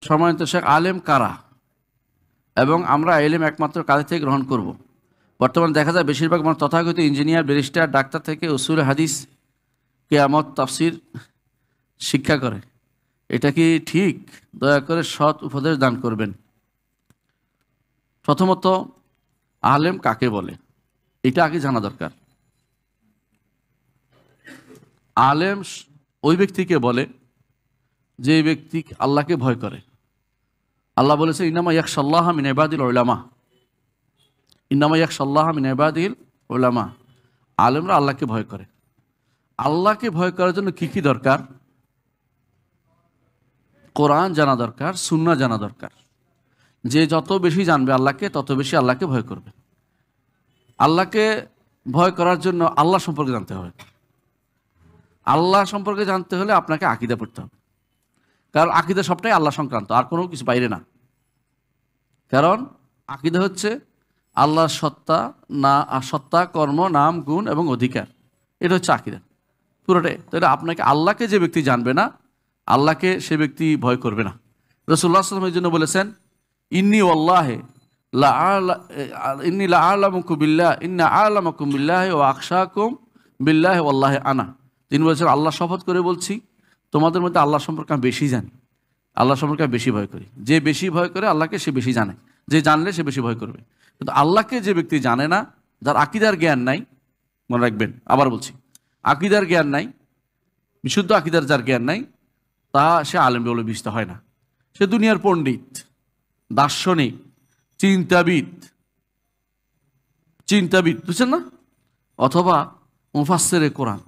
সম্মানিত শেখ, আলেম কারা এবং আমরা এলেম একমাত্র কাদের থেকে গ্রহণ করব। বর্তমানে দেখা যায় বেশিরভাগ মানুষ তথাকথিত ইঞ্জিনিয়ার, ব্যারিস্টার, ডাক্তার থেকে উসুল হাদিস, কিয়ামত, তাফসির শিক্ষা করে। এটা কি ঠিক? দয়া করে সৎ উপদেশ দান করবেন। প্রথমত, আলেম কাকে বলে এটা আগে জানা দরকার। আলেম ওই ব্যক্তিকে বলে যে ব্যক্তি আল্লাহকে ভয় করে। আল্লাহ বলেছে, ইন্নামা ইয়াখশাল্লাহ মিন ইবাদিল উলামা, ইন্নামা ইয়াখশাল্লাহ মিন ইবাদিল উলামা। আলেমরা আল্লাহকে ভয় করে। আল্লাহকে ভয় করার জন্য কি কি দরকার? কোরআন জানা দরকার, সুন্নাহ জানা দরকার। যে যত বেশি জানবে আল্লাহকে, তত বেশি আল্লাহকে ভয় করবে। আল্লাহকে ভয় করার জন্য আল্লাহ সম্পর্কে জানতে হবে। আল্লাহ সম্পর্কে জানতে হলে আপনাকে আকীদা পড়তে হবে, কারণ আকীদা সবটাই আল্লাহ সংক্রান্ত, আর কোনো কিছু বাইরে না। কারণ আকীদা হচ্ছে আল্লাহর সত্তা, না সত্তা, কর্ম, নাম, গুণ এবং অধিকার। এটা হচ্ছে আকীদা পুরোটাই। তাহলে আপনাকে আল্লাহকে যে ব্যক্তি জানবে না, আল্লাহকে সে ব্যক্তি ভয় করবে না। রাসূলুল্লাহ সাল্লাল্লাহু আলাইহি ওয়াসাল্লাম এর জন্য বলেছেন, ইন্নী ওয়াল্লাহি ইন্নী লা আ'লামুকুম বিল্লাহ ইন্না আ'লামাকুম বিল্লাহি ওয়া আখশাকুম বিল্লাহি ওয়াল্লাহি আনা। তিনি বলেছেন, আল্লাহ শপথ করে বলছি, তোমাদের মধ্যে আল্লাহ সম্পর্কে আমি বেশি জানি, আল্লাহ সম্পর্কে আমি বেশি ভয় করি। যে বেশি ভয় করে আল্লাহকে, সে বেশি জানে। যে জানলে সে বেশি ভয় করবে। কিন্তু আল্লাহকে যে ব্যক্তি জানে না, যার আকীদার জ্ঞান নাই, মনে রাখবেন, আবার বলছি, আকীদার জ্ঞান নাই, বিশুদ্ধ আকীদার যার জ্ঞান নাই, তা সে আলেম বলে বিবেচিত হয় না। সে দুনিয়ার পণ্ডিত, দার্শনিক, চিন্তাবিদ, বুঝছেন না? অথবা মুফাসসিরে কোরআন,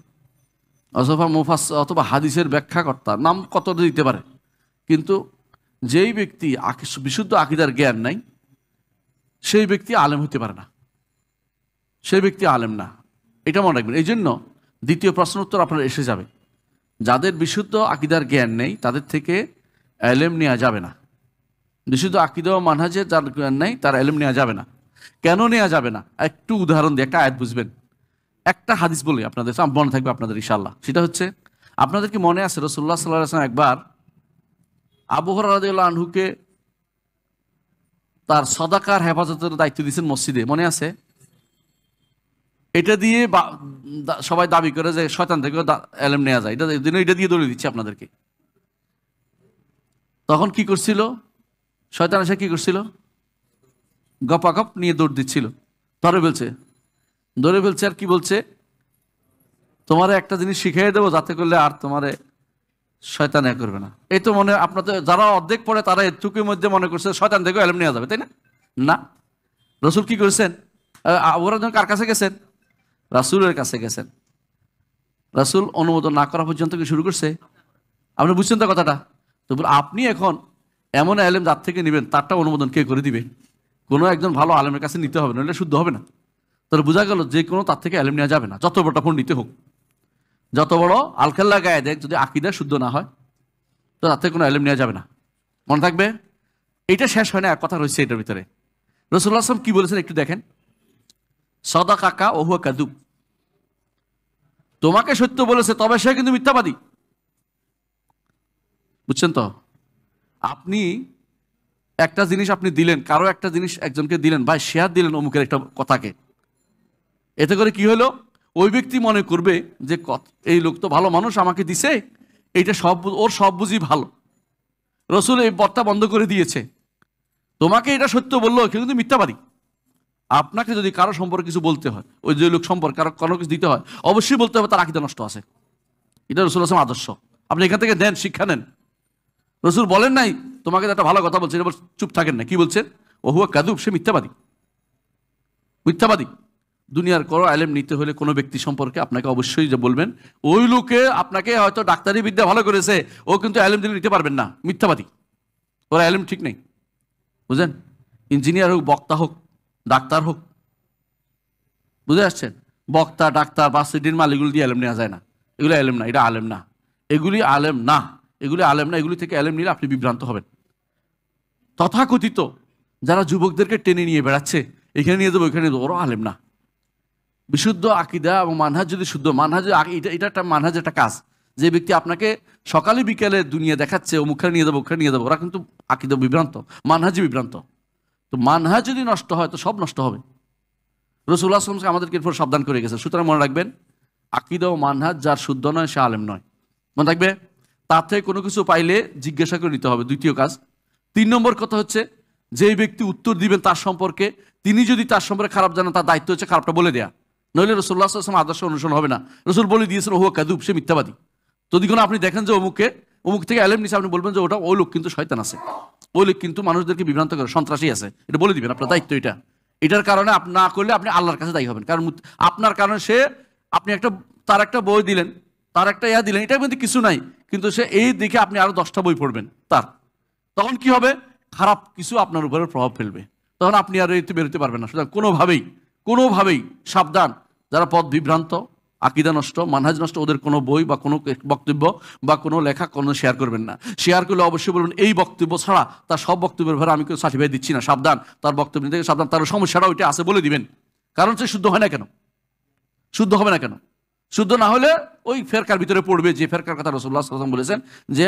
অথবা হাদিসের ব্যাখ্যাকর্তা, নাম কত দিতে পারে। কিন্তু যেই ব্যক্তি বিশুদ্ধ আকীদার জ্ঞান নাই, সেই ব্যক্তি আলেম হতে পারে না, সেই ব্যক্তি আলেম না। এটা মনে রাখবেন। এই জন্য দ্বিতীয় প্রশ্ন উত্তর আপনার এসে যাবে। যাদের বিশুদ্ধ আকীদার জ্ঞান নেই, তাদের থেকে এলেম নেওয়া যাবে না। বিশুদ্ধ আকীদা ও মানহাজের যার জ্ঞান নেই, তার এলেম নেওয়া যাবে না। কেন নেওয়া যাবে না? একটু উদাহরণ দিয়ে, একটা আয়াত বুঝবেন। একটা হাদিস বলি আপনাদের, মনে থাকবে আপনাদের ইনশাআল্লাহ। সেটা হচ্ছে, আপনাদের কি মনে আছে রাসূলুল্লাহ সাল্লাল্লাহু আলাইহি ওয়াসাল্লাম একবার আবু হুরায়রা রাদিয়াল্লাহু আনহুকে তার সদাকার হেফাজতের দায়িত্ব দিয়েছেন মসজিদে, মনে আছে? এটা দিয়ে সবাই দাবি করে যে শয়তান থেকে এলেম নেওয়া যায়, এটা দিয়ে দলিল দিচ্ছে আপনাদেরকে। তখন কি করছিল শয়তান? এসে কি করছিল? গপাগপ নিয়ে দৌড় দিচ্ছিল, ধরে ফেলছে। আর কি বলছে? তোমারে একটা জিনিস শিখিয়ে দেবো, যাতে করলে আর তোমারে শয়তান করবে না। এই তো মনে, আপনাদের যারা অর্ধেক পড়ে তারা এটুকুর মধ্যে মনে করছে শয়তান থেকে এলেম নেওয়া যাবে, তাই না? না। রাসূল কি করেছেন? ওরা যখন কার কাছে গেছেন? রাসূলের কাছে গেছেন। রাসূল অনুমোদন না করা পর্যন্ত কি শুরু করছে? আপনি বুঝছেন তো কথাটা? তো আপনি এখন এমন আলেম যার থেকে নেবেন, তারটা অনুমোদন কে করে দিবে? কোনো একজন ভালো আলেমের কাছে নিতে হবে, নইলে শুদ্ধ হবে না। তাহলে বোঝা গেল যে কোনো তার থেকে আলেম নেওয়া যাবে না, যত বড়টা পণ্ডিত হোক, যত বড় আলখাল্লা গায়ে দেখ, যদি আকীদা শুদ্ধ না হয়, তো তার থেকে কোনো আলেম নেওয়া যাবে না। মনে থাকবে। এইটা শেষ হয় না, এক কথা রয়েছে এটার ভিতরে। রাসূলুল্লাহ সাল্লাল্লাহু আলাইহি ওয়াসাল্লাম কি বলেছেন একটু দেখেন। সাদাকাকা ওয়া হুয়া কাযুব, তোমাকে সত্য বলেছে, তবে সে কিন্তু মিথ্যাবাদী। বুঝছেন তো? আপনি একটা জিনিস আপনি দিলেন, কারো একটা জিনিস একজনকে দিলেন, ভাই শেয়ার দিলেন অমুকের একটা কথাকে, এতে করে কি হলো? ওই ব্যক্তি মনে করবে যে এই লোক তো ভালো মানুষ, আমাকে দিছে, এইটা ওর সব বুঝি ভালো। রাসূল এই পথটা বন্ধ করে দিয়েছে। তোমাকে এটা সত্য বললো, কিন্তু মিথ্যাবাদী। আপনাকে যদি কারো সম্পর্কে কিছু বলতে হয়, ওই যে লোক সম্পর্কে কারো কিছু দিতে হয়, অবশ্যই বলতে হবে তার আকীদা নষ্ট আছে। এটা রাসূল সাল্লাল্লাহু আলাইহি ওয়াসাল্লাম আদর্শ। আপনি এখান থেকে দেন, শিক্ষা নেন। রাসূল বলেন নাই তোমাকে একটা ভালো কথা বলছে, চুপ থাকেন না। কি বলছেন? ও হুয়া কাযুব, সে মিথ্যাবাদী। দুনিয়ার কোনো আলেম নিতে হলে কোনো ব্যক্তি সম্পর্কে আপনাকে অবশ্যই যে বলবেন, ওই লোকে আপনাকে হয়তো ডাক্তারি বিদ্যা ভালো করেছে, ও কিন্তু আলেম দিলে নিতে পারবেন না, মিথ্যাবাদী। ওরা আলেম ঠিক নেই, বুঝলেন? ইঞ্জিনিয়ার হোক, বক্তা হোক, ডাক্তার হোক, বুঝে আসছেন? বক্তা, ডাক্তার, বাস সিটির মাল, এগুলো দিয়ে আলেম নেওয়া যায় না। এগুলো আলেম না, এটা আলেম না, এগুলি আলেম না, এগুলি থেকে আলেম নিলে আপনি বিভ্রান্ত হবেন। তথাকথিত যারা যুবকদেরকে টেনে নিয়ে বেড়াচ্ছে, এখানে নিয়ে যাবো, এখানে নিয়ে যাবো, ওরা আলেম না। বিশুদ্ধ আকীদা এবং মানহাজ যদি শুদ্ধ, মানহাজ এটা একটা মানহাজ, একটা কাজ, যে ব্যক্তি আপনাকে সকালে বিকেলে দুনিয়া দেখাচ্ছে অমুকখানে নিয়ে যাবো ওখানে নিয়ে যাবো, ওরা কিন্তু আকীদা বিভ্রান্ত, মানহাজি বিভ্রান্ত। তো মানহাজ যদি নষ্ট হয় তো সব নষ্ট হবে। রাসূলুল্লাহ সাল্লাল্লাহু আলাইহি ওয়াসাল্লাম আমাদেরকে এরপর সাবধান করে গেছে। সুতরাং মনে রাখবেন, আকীদা ও মানহাজ যার শুদ্ধ নয় সে আলেম নয়। মনে রাখবে, তার থেকে কোনো কিছু পাইলে জিজ্ঞাসা করে নিতে হবে, দ্বিতীয় কাজ। 3 নম্বর কথা হচ্ছে, যে ব্যক্তি উত্তর দিবেন তার সম্পর্কে, তিনি যদি তার সম্পর্কে খারাপ জানেন, তার দায়িত্ব হচ্ছে খারাপটা বলে দেয়া, নইলে রাসূলুল্লাহ সাল্লাল্লাহু আলাইহি ওয়াসাল্লাম আদর্শ অনুসরণ হবে না। রাসূল বলে দিয়েছেন হুয়া কাযুব, সে মিথ্যাবাদী। যদি কোনো আপনি দেখেন যে অমুক থেকে আলেম নিছে, আপনি বলবেন যে ওটা ওই লোক কিন্তু শয়তান আছে, ওই লোক কিন্তু মানুষদেরকে বিভ্রান্ত করে, সন্ত্রাসী আছে, এটা বলে দিবেন, আপনার দায়িত্ব এটা। এটার কারণে আপনি না করলে আপনি আল্লাহর কাছে দায়ী হবেন, কারণ আপনার কারণে আপনি তার একটা বই দিলেন, তার একটা দিলেন, এটার মধ্যে কিছু নাই, কিন্তু সে এই দিকে আপনি আরো 10টা বই পড়বেন তার, তখন কি হবে, খারাপ কিছু আপনার উপরে প্রভাব ফেলবে, তখন আপনি আর এতে বেরোতে পারবেন না। সুতরাং কোনোভাবেই সাবধান, যারা পথ বিভ্রান্ত, আকীদা নষ্ট, মানহাজ নষ্ট, ওদের কোনো বই বা কোনো বক্তব্য বা কোনো লেখা কোনো শেয়ার করবেন না। শেয়ার করলে অবশ্যই বলবেন এই বক্তব্য ছাড়া তার সব বক্তব্যের ভরে আমি কোনো সার্টিফিকেট দিচ্ছি না, সাবধান, তার বক্তব্য থেকে সাবধান, তার সমস্যাটা ওইটা আছে বলে দিবেন। কারণ সে শুদ্ধ হয় না কেন, শুদ্ধ হবে না কেন? শুদ্ধ না হলে ওই ফেরকার ভিতরে পড়বে, যে ফেরকার কথা রাসূলুল্লাহ সাল্লাল্লাহু আলাইহি ওয়াসাল্লাম বলেছেন যে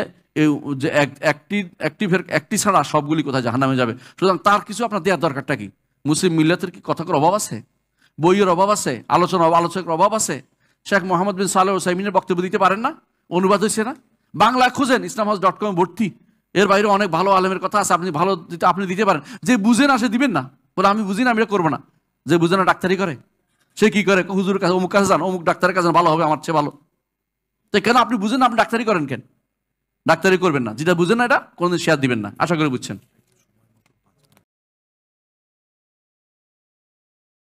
একটি ছাড়া সবগুলি কোথায় জাহান্নামে যাবে। সুতরাং তার কিছু আপনার দেওয়ার দরকারটা কি? মুসলিম মিল্লাতের কি কথার অভাব আছে? বইয়ের অভাব আছে? আলোচকের অভাব আছে? শেখ মোহাম্মদ বিন সালেহ আল উসাইমিনের বক্তব্য দিতে পারেন না? অনুবাদ হয়েছে না? বাংলায় খুঁজেন, islamhouse.com ভর্তি, এর বাইরে অনেক ভালো আলেমের কথা আছে, আপনি দিতে পারেন। যে বুঝে না সে দিবেন না, বলে আমি বুঝি না, আমি এটা করবো না। যে বুঝে না ডাক্তারি করে, সে কি করে, হুজুরের কাছে অমুক কাছে যান, অমুক ডাক্তারের কাছে ভালো হবে, আমার চেয়ে ভালো। তো কেন আপনি বুঝেন না, আপনি ডাক্তারি করেন কেন? ডাক্তারি করবেন না, যেটা বুঝেন না এটা কোনোদিন শেয়ার দিবেন না। আশা করি বুঝছেন।